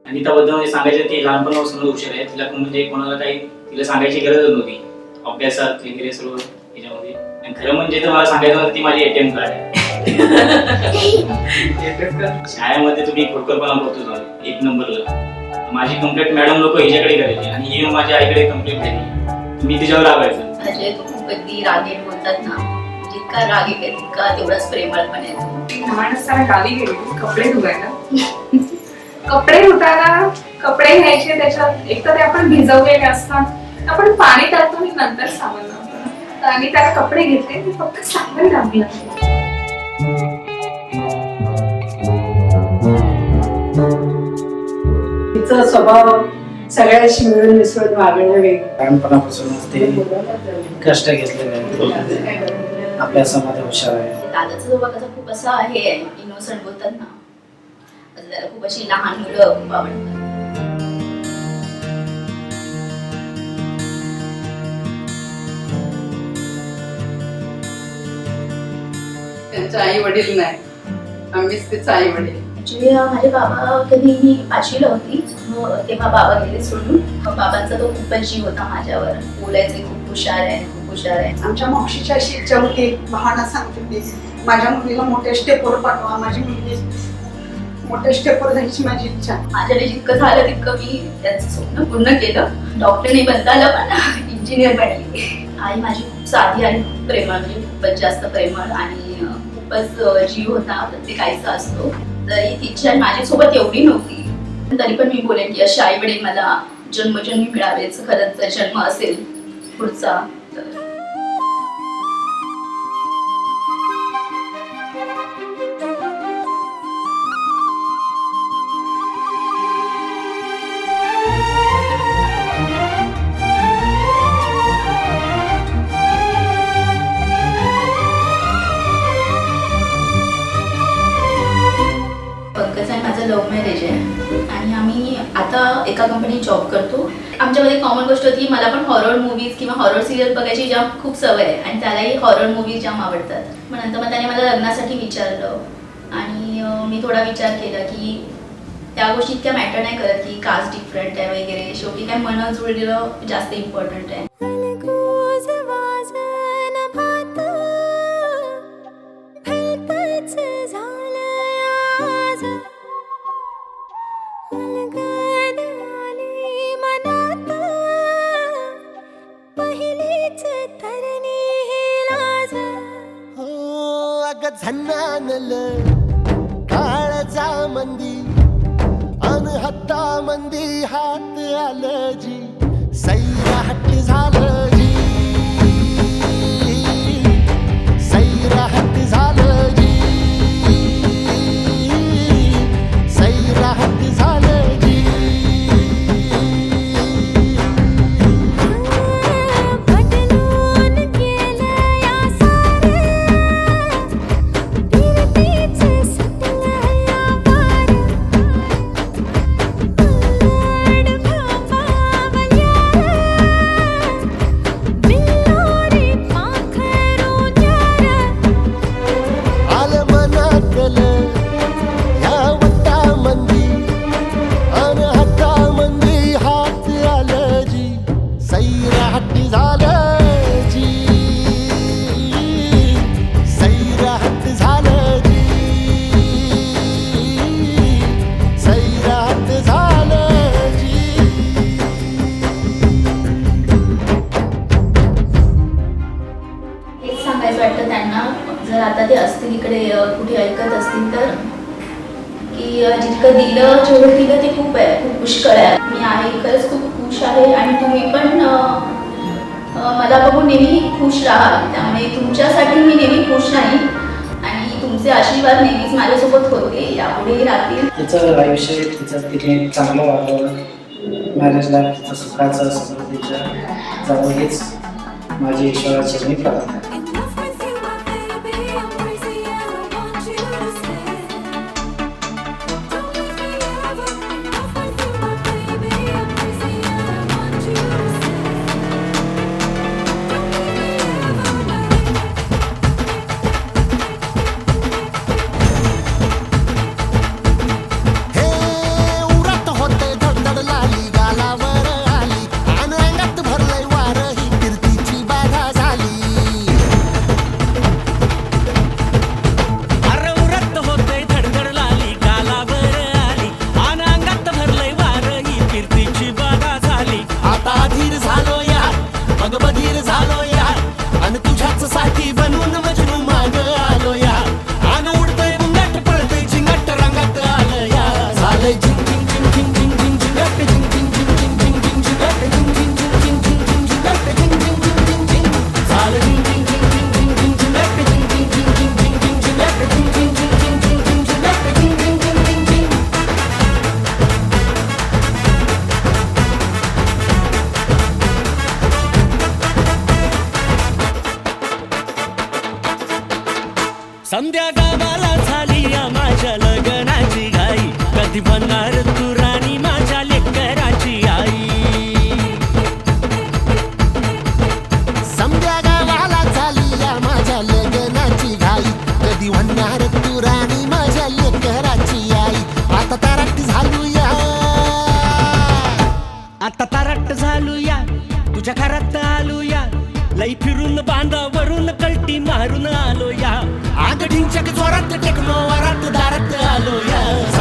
अनिताबद्दल म्हणजे सांगायचं ती लहानपणापासून हुशार आहे. तिला म्हणजे कोणाला काही तिला सांगायची गरजच नव्हती. अभ्यासात वगैरे सर्व त्याच्यामध्ये. आणि खरं म्हणजे तर मला सांगायचं होतं ती माझी ATM कार्ड आहे. शाळेमध्ये तुम्ही खोडकरपणा करतो एक नंबरला. माझी कंप्लेंट मॅडम लोक हिच्याकडे करायची आणि ही माझ्या आईकडे कंप्लेंट केली. मी तिच्यावर रागायचं. म्हणजे तू कधी रागेट बोलतात ना, जितका राग येते तितका तेवढाच प्रेमळ पण येतो. लहान असताना गावी गेली कपडे धुवायला. कपडे धुताना कपडे घ्यायचे, त्याच्यात एक तर ते आपण भिजवलेले असतात, आपण पाणी टाकतो आणि नंतर साबण लावतो. तर आणि त्याला कपडे घेतले मी फक्त साबण लावली. तिचा स्वभाव सगळ्याशी मिळून मिसळून वागणं वेगळं. लहानपणापासूनच ते कष्ट घेतलेले आहे, अभ्यासामध्ये हुशार आहे. दादाचा स्वभाव कसा खूप असा आहे, इनोसंट बोलतात ना, असं त्याला खूप अशी लहान मुलं खूप आवडतात. त्यांचे आई वडील नाही, आम्हीच तिचे आई वडील. ऍक्च्युली माझे बाबा कधी मी 5वीला होती तेव्हा बाबा गेले सोडून. बाबांचा तो खूपच जीव होता माझ्यावर, बोलायचे खूप हुशार आहे, खूप हुशार आहे. आमच्या मावशीची अशी इच्छा होती, भावना सांगते मी, माझ्या मुलीला मोठ्या स्टेपवर पाठवा, माझी मुलगी मोठ्या स्टेपवर जायची माझी इच्छा. माझ्याकडे जितकं झालं तितकं मी त्याचं स्वप्न पूर्ण केलं. डॉक्टर नाही बनता आलं पण इंजिनियर बनली. आई माझी खूप साधी आणि खूप प्रेमळ, म्हणजे खूपच जास्त प्रेमळ आणि खूपच जीव होता प्रत्येक आईचा असतो. तरी तिच्या माझ्यासोबत एवढी नव्हती, तरी पण मी बोलेन की अशा आई वडील मला जन्मजन्मी मिळावेच. खरंच जर जन्म असेल पुढचा तर. पंकज आणि माझं लव्ह मॅरेज आहे आणि आम्ही आता एका कंपनीत जॉब करतो. आमच्यामध्ये कॉमन गोष्ट होती, मला पण हॉरर मूवीज किंवा हॉरर सिरियल बघायची जाम खूप सवय आहे आणि त्यालाही हॉरर मूवीज जाम आवडतात. मग नंतर मग त्याने मला लग्नासाठी विचारलं आणि मी थोडा विचार केला की त्या गोष्टी इतक्या मॅटर नाही करत की कास्ट डिफरंट आहे वगैरे. शेवटी काय मन जुळलेलं जास्त इम्पॉर्टंट आहे. झन्नानल काळजा मंदी अन हत्ता मंदी हात आलं जी, सैरा हट्ट झालं जी, सैरा हट्ट झालं जी, सैरा हट्ट झालं जी. वाटतं त्यांना, जर आता ते असतील इकडे कुठे ऐकत असतील तर, की जितकं दिलं जेवढं दिलं ते खूप आहे, खूप पुष्कळ आहे. मी आहे खरंच खूप खुश आहे आणि तुम्ही पण मला बघून नेहमी खुश राहा. त्यामुळे तुमच्यासाठी मी नेहमी खुश राहील आणि तुमचे आशीर्वाद नेहमीच माझ्यासोबत होते, यापुढेही राहतील. तिचं आयुष्य तिचं तिने चांगलं वागवलं, मॅरेजला तिचं सुखाचं समृद्धीच्या जावं हेच माझी ईश्वराची मी प्रार्थना. समध्या गावाला झाली या माझ्या लग्नाची घाई, कधी बनणार तू राणी माझ्या लेकराची आई. समध्या गावाला झाली या माझ्या लग्नाची घाई, कधी म्हणणार तू राणी माझ्या लेकराची आई. आता ताराट झालूया, आता तारट झालूया, तुझ्या घरात आलूया, लई फिरून बांधावरून कलटी मारून आलो या. आगडींच्या जोरात टेक्नो वरात दारात आलो या.